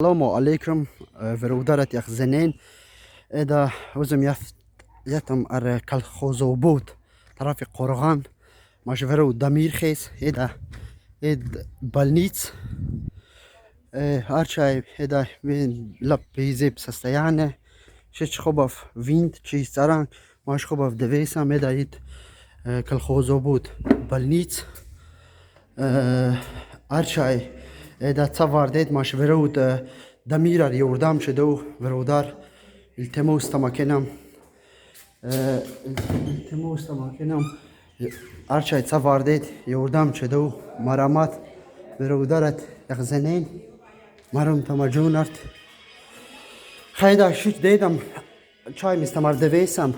السلام عليكم فرودارة يخ زنين إذا وزم يتم كالخوزوبوت طرف قرغان ماش فرو دمير خيس إد بالنيتس أرشاي إذا بين لب بيزيب سستيانة شش خبف فينت شي سران ماش خبف دويسام إذا كالخوزوبوت بالنيتس أرشاي إذا تصوردت ماش فرود دمير يوردام شدو فرودار التموس تماكنم التموس تماكنم أرشاي تصوردت يوردام شدو مرامات فرودارت يخزنين مرم تماجونرت خيدا شوش ديدم چای مستمر دویسم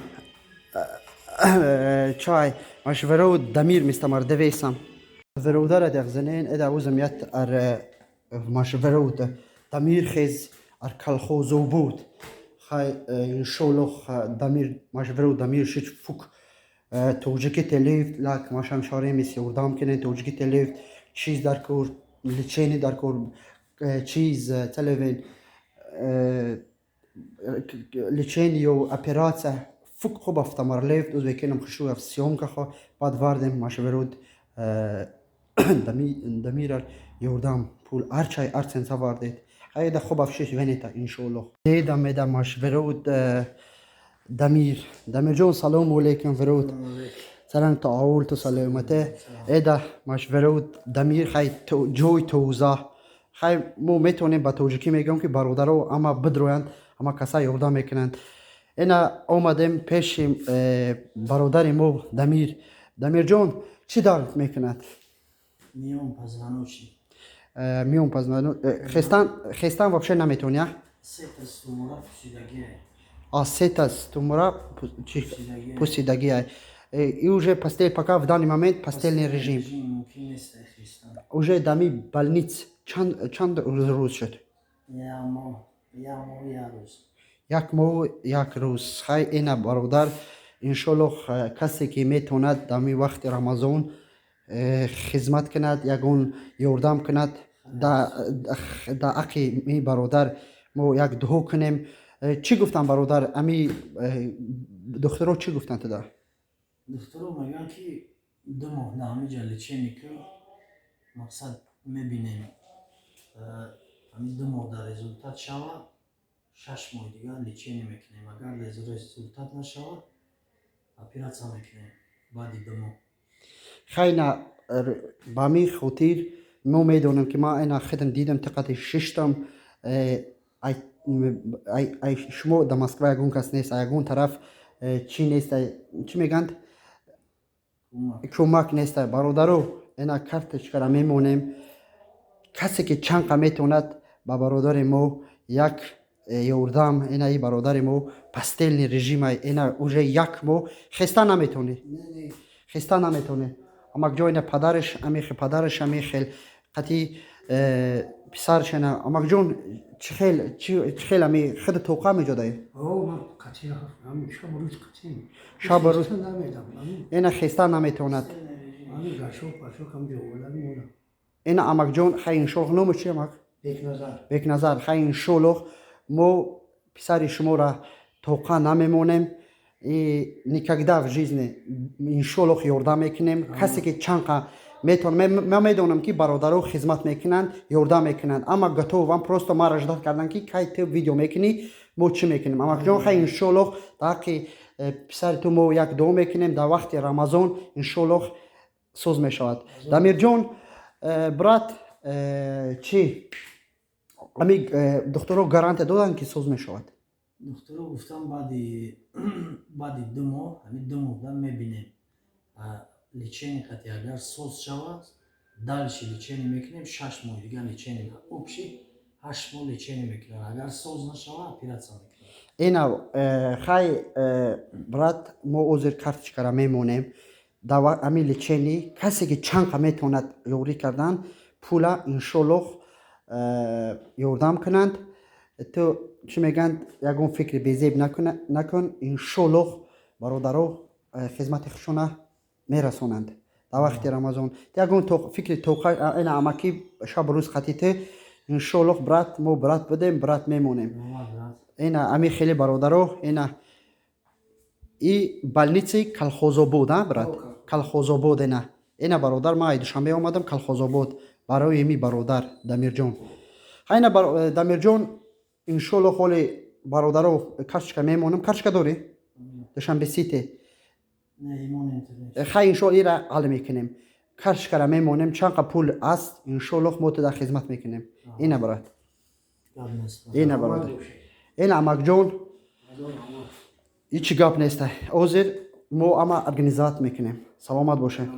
چای ماش فرود دمير مستمر دویسم فرودارت يخزنين إذا وزم يت ماش فرود دمير خيز كالخوزوبوت خاي شولوخ دمير ماش فرود دمير شيش فوق توجيكي تليفت لاك ماشام شاري ميس يوردام كنن توجيكي تليفت چيز دركور لچيني دركور چيز تلفين لچيني يو اپيراتsa فوق خوب افتمر ليفت وزي كنم خشو افسيوم كخو بعد واردم ماش فرود دمير يوردام پول ارچای ارچن سواردید هاي ده خوب افشش ونیتا انشالله دیدم میدم ماش فرود دمير جون سلام عليكم فرود سلام تعاول تو سلامته ایده ماش فرود دمير خی جوی توزا خی مو میتونیم با توجیکی میگم که برادرو اما بدرویند اما کسا یوردام میکنند اینا اومدیم پیش برادر مو دمير جون چی دارد میکند میام پزنانوشی میون پزنانو خستان вообще نمیتونی سیتس تومورا پوسیدگی сетас тумора пусидагия и уже постель пока в данный момент постельный режим ممکن نیست خستان уже дами больниц чанд روز شد یا مو روز یک ماه یک روز خی اینا برادر انشالله کسی که میتوند دمی وقت رمضان خدمت کند یگون یوردام کند دا اقی می برادر ما یک دهو کنیم چی گفتن برادر امی دخترو چی گفتن تدا دکترو میگن که 2 ماه نامی جلچه که مقصد میبینیم همین 2 ماه در رزولتات شود 6 ماه دیگر لیچه نمیکنیم اگر رزولتات نشود اپیراتسا میکنیم بعد 2 ماه خیلی با می خطیر ما میدونم که ما اینا خدم دیدم تقاطی ششتم ای شما در مسکو یگون کس نیست یگون طرف چی نیست چی میگند کمک نیست برادرو اینا کارتش کرا میمونیم کسی که چند میتوند با برادر ما یک یوردام اینا ای برادر ما پستیل رژیم اینا اوجه یک مو خسته نمیتونی خسته نمیتونه اما جوین پدرش پدرش خیل قطعی پسرش نه اما جون چخیل امی خود توقع می جدای او من قطعی هم شب روز قطعی شب روز نمیدم اینا خسته نمیتوند من گاشو پاشو کم جو ولا میمونم اینا اما جون خیلی شوخ نوم چی امک بیک نظر خیلی شلوغ مو پسر شما را توقع نمیمونیم никогда в жизни иншаллах ёрдам мекунем касе ки чанқа метавонад ман медонам ки бародаро хизмат мекунанд ёрдам мекунанд аммо готовам просто маро ждод кардан ки кай ту видео мекунӣ мо чӣ мекунем амакҷон хай иншаллах дар ҳаққи писари ту мо як дуо мекунем дар вақти рамазон иншаллах соз мешавад дамирҷон брат чӣ ами духтуро гарантия доданд ки соз мешавад دکترو گفتم بعد 2 ماه همین 2 ماه دم میبینیم لیچینی قطعی اگر سوز شود دلشی لیچینی میکنیم 6 ماه دیگر لیچینی اوبشی 8 ماه لیچینی میکنیم اگر سوز نشود اپیراتسا میکنیم اینا خای برات ما اوزر کارتشکارا میمونیم دوا امی لیچینی کسی که چند میتوند یوری کردن پولا انشالله یوردام کنند تو چی میگن یگون فکر بیزیب نکن انشالله برادرو خدمت خشونه میرسونند در وقت رمضان یگون فکر توقع این اماکی شب روز خطیته انشالله برات ما برات بدیم برات میمونیم. اینا امی خیلی برادرو اینا ای بالنیچه کلخوزآباد برات کلخوزآباد اینا برادر ما دوشنبه اومدم کلخوزآباد برای امی برادر دمیر جان. اینا دمیر جان انشالله خالی برادرو کارچکا میمونم. کارچکا داری دوشنبه سیته نه ایمان اینترنت خیلی انشالله ایرا حل میکنیم. کارچکا را میمونیم چند پول است انشالله ما تو در خدمت میکنیم. اینا برات اینا برادر اینا امک جان هیچ گپ نیست. حاضر ما اما ارگانیزات میکنیم. سلامت باشه.